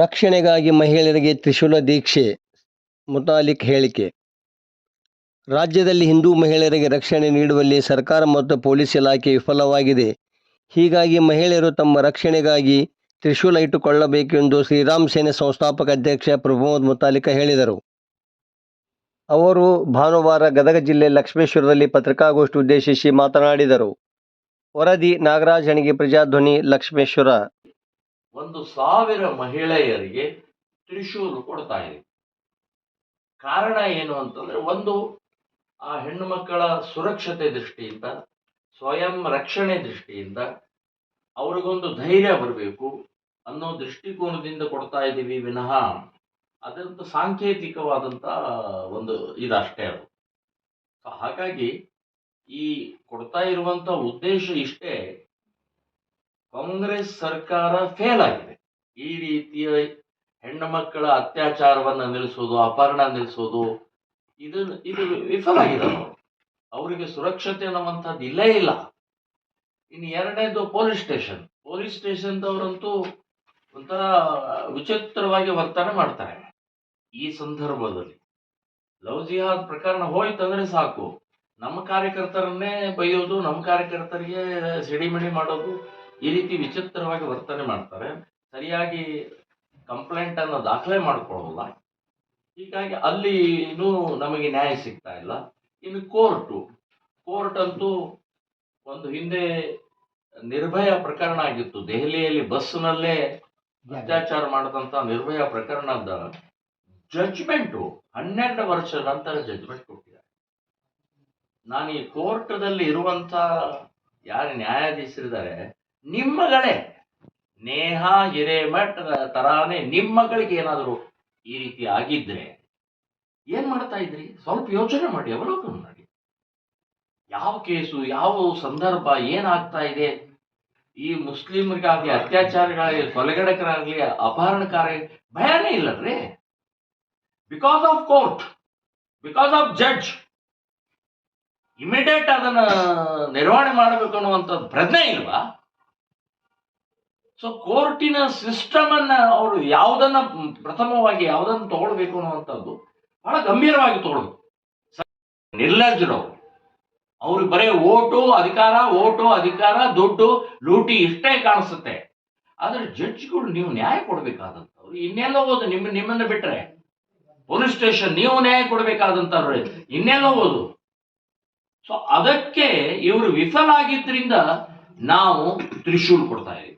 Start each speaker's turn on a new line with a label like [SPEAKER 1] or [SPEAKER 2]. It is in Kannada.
[SPEAKER 1] ರಕ್ಷಣೆಗಾಗಿ ಮಹಿಳೆಯರಿಗೆ ತ್ರಿಶೂಲ ದೀಕ್ಷೆ, ಮುತಾಲಿಕ್ ಹೇಳಿಕೆ. ರಾಜ್ಯದಲ್ಲಿ ಹಿಂದೂ ಮಹಿಳೆಯರಿಗೆ ರಕ್ಷಣೆ ನೀಡುವಲ್ಲಿ ಸರ್ಕಾರ ಮತ್ತು ಪೊಲೀಸ್ ಇಲಾಖೆ ವಿಫಲವಾಗಿದೆ. ಹೀಗಾಗಿ ಮಹಿಳೆಯರು ತಮ್ಮ ರಕ್ಷಣೆಗಾಗಿ ತ್ರಿಶೂಲ ಇಟ್ಟುಕೊಳ್ಳಬೇಕು ಎಂದು ಶ್ರೀರಾಮ್ ಸೇನೆ ಸಂಸ್ಥಾಪಕ ಅಧ್ಯಕ್ಷ ಪ್ರಮೋದ್ ಮುತಾಲಿಕ್ ಹೇಳಿದರು. ಅವರು ಭಾನುವಾರ ಗದಗ ಜಿಲ್ಲೆ ಲಕ್ಷ್ಮೇಶ್ವರದಲ್ಲಿ ಪತ್ರಿಕಾಗೋಷ್ಠಿ ಉದ್ದೇಶಿಸಿ ಮಾತನಾಡಿದರು. ವರದಿ ನಾಗರಾಜ್ ಹಣಿಗೆ, ಪ್ರಜಾಧ್ವನಿ, ಲಕ್ಷ್ಮೇಶ್ವರ.
[SPEAKER 2] 1,000 ಮಹಿಳೆಯರಿಗೆ ತ್ರಿಶೂಲು ಕೊಡ್ತಾ ಇದೆ. ಕಾರಣ ಏನು ಅಂತಂದ್ರೆ, ಒಂದು ಆ ಹೆಣ್ಣು ಮಕ್ಕಳ ಸುರಕ್ಷತೆ ದೃಷ್ಟಿಯಿಂದ, ಸ್ವಯಂ ರಕ್ಷಣೆ ದೃಷ್ಟಿಯಿಂದ ಅವ್ರಿಗೊಂದು ಧೈರ್ಯ ಬರಬೇಕು ಅನ್ನೋ ದೃಷ್ಟಿಕೋನದಿಂದ ಕೊಡ್ತಾ ಇದ್ದೀವಿ ವಿನಃ ಅದಂತ ಸಾಂಕೇತಿಕವಾದಂತ ಒಂದು ಇದಷ್ಟೇ ಅದು. ಹಾಗಾಗಿ ಈ ಕೊಡ್ತಾ ಇರುವಂತ ಉದ್ದೇಶ ಇಷ್ಟೇ. ಕಾಂಗ್ರೆಸ್ ಸರ್ಕಾರ ಫೇಲ್ ಆಗಿದೆ. ಈ ರೀತಿಯ ಹೆಣ್ಣು ಮಕ್ಕಳ ಅತ್ಯಾಚಾರವನ್ನ ನಿಲ್ಲಿಸೋದು, ಅಪಹರಣ ನಿಲ್ಲಿಸೋದು, ಇದು ವಿಫಲ ಆಗಿದೆ. ಅವರಿಗೆ ಸುರಕ್ಷತೆ ಅನ್ನುವಂಥದ್ದು ಇಲ್ಲೇ ಇಲ್ಲ. ಇನ್ನು ಎರಡನೇದು ಪೊಲೀಸ್ ಸ್ಟೇಷನ್ದವರಂತೂ ಒಂಥರ ವಿಚಿತ್ರವಾಗಿ ವರ್ತನೆ ಮಾಡ್ತಾರೆ. ಈ ಸಂದರ್ಭದಲ್ಲಿ ಲವ್ ಜಿಹಾದ್ ಪ್ರಕರಣ ಹೋಯ್ತಂದ್ರೆ ಸಾಕು, ನಮ್ಮ ಕಾರ್ಯಕರ್ತರನ್ನೇ ಬೈಯೋದು, ನಮ್ಮ ಕಾರ್ಯಕರ್ತರಿಗೆ ಸಿಡಿಮಿಡಿ ಮಾಡೋದು, ಈ ರೀತಿ ವಿಚಿತ್ರವಾಗಿ ವರ್ತನೆ ಮಾಡ್ತಾರೆ. ಸರಿಯಾಗಿ ಕಂಪ್ಲೇಂಟ್ ಅನ್ನು ದಾಖಲೆ ಮಾಡ್ಕೊಳ್ಳೋಲ್ಲ. ಹೀಗಾಗಿ ಅಲ್ಲಿನೂ ನಮಗೆ ನ್ಯಾಯ ಸಿಗ್ತಾ ಇಲ್ಲ. ಇನ್ನು ಕೋರ್ಟ್ ಅಂತೂ ಒಂದು ಹಿಂದೆ ನಿರ್ಭಯ ಪ್ರಕರಣ ಆಗಿತ್ತು. ದೆಹಲಿಯಲ್ಲಿ ಬಸ್ನಲ್ಲೇ ಅತ್ಯಾಚಾರ ಮಾಡದಂತ ನಿರ್ಭಯ ಪ್ರಕರಣದ ಜಡ್ಜ್ಮೆಂಟು 12 ವರ್ಷದ ನಂತರ ಜಡ್ಜ್ಮೆಂಟ್ ಕೊಟ್ಟಿದ್ದಾರೆ. ನಾನು ಈ ಕೋರ್ಟ್ದಲ್ಲಿ ಇರುವಂತ ಯಾರು ನ್ಯಾಯಾಧೀಶರಿದ್ದಾರೆ, ನಿಮ್ಮಗಳೇ ನೇಹಾ ಹಿರೇಮಠ್ ತರಾನೇ ನಿಮ್ಮಗಳಿಗೆ ಏನಾದರೂ ಈ ರೀತಿ ಆಗಿದ್ರೆ ಏನ್ ಮಾಡ್ತಾ ಇದ್ರಿ? ಸ್ವಲ್ಪ ಯೋಚನೆ ಮಾಡಿ, ಅವಲೋಕನ ಮಾಡಿ. ಯಾವ ಕೇಸು, ಯಾವ ಸಂದರ್ಭ, ಏನಾಗ್ತಾ ಇದೆ, ಈ ಮುಸ್ಲಿಮರಿಗಾಗ್ಲಿ, ಅತ್ಯಾಚಾರಿಗಳಾಗಲಿ, ಕೊಲೆಗಡಕರಾಗ್ಲಿ, ಅಪಹರಣಕಾರ ಭಯನೇ ಇಲ್ಲರಿ. Because of court, because of judge immediate ಅದನ್ನ ನಿರ್ವಹಣೆ ಮಾಡಬೇಕು ಅನ್ನುವಂಥದ್ದು ಪ್ರಜ್ಞೆ ಇಲ್ವಾ? ಸೊ ಕೋರ್ಟಿನ ಸಿಸ್ಟಮ್ ಅನ್ನ ಅವರು ಪ್ರಥಮವಾಗಿ ಯಾವುದನ್ನು ತಗೊಳ್ಬೇಕು ಅನ್ನುವಂಥದ್ದು ಬಹಳ ಗಂಭೀರವಾಗಿ ತಗೊಳ್ಬೇಕು. ನಿರ್ಲಜ್ಜರು ಅವ್ರಿಗೆ ಬರೀ ಓಟು ಅಧಿಕಾರ, ದುಡ್ಡು, ಲೂಟಿ ಇಷ್ಟೇ ಕಾಣಿಸುತ್ತೆ. ಆದ್ರೆ ಜಡ್ಜ್ಗಳು ನೀವು ನ್ಯಾಯ ಕೊಡ್ಬೇಕಾದಂಥವ್ರು ಇನ್ನೆಲ್ಲೋ ಓದು. ನಿಮ್ಮನ್ನ ಬಿಟ್ರೆ ಪೊಲೀಸ್ ಸ್ಟೇಷನ್ ನೀವು ನ್ಯಾಯ ಕೊಡ್ಬೇಕಾದಂಥವ್ರು ಇನ್ನೆಲ್ಲೋ ಓದು. ಸೊ ಅದಕ್ಕೆ ಇವರು ವಿಫಲ ಆಗಿದ್ರಿಂದ ನಾವು ತ್ರಿಶೂಲ್ ಕೊಡ್ತಾ ಇದ್ದೀವಿ.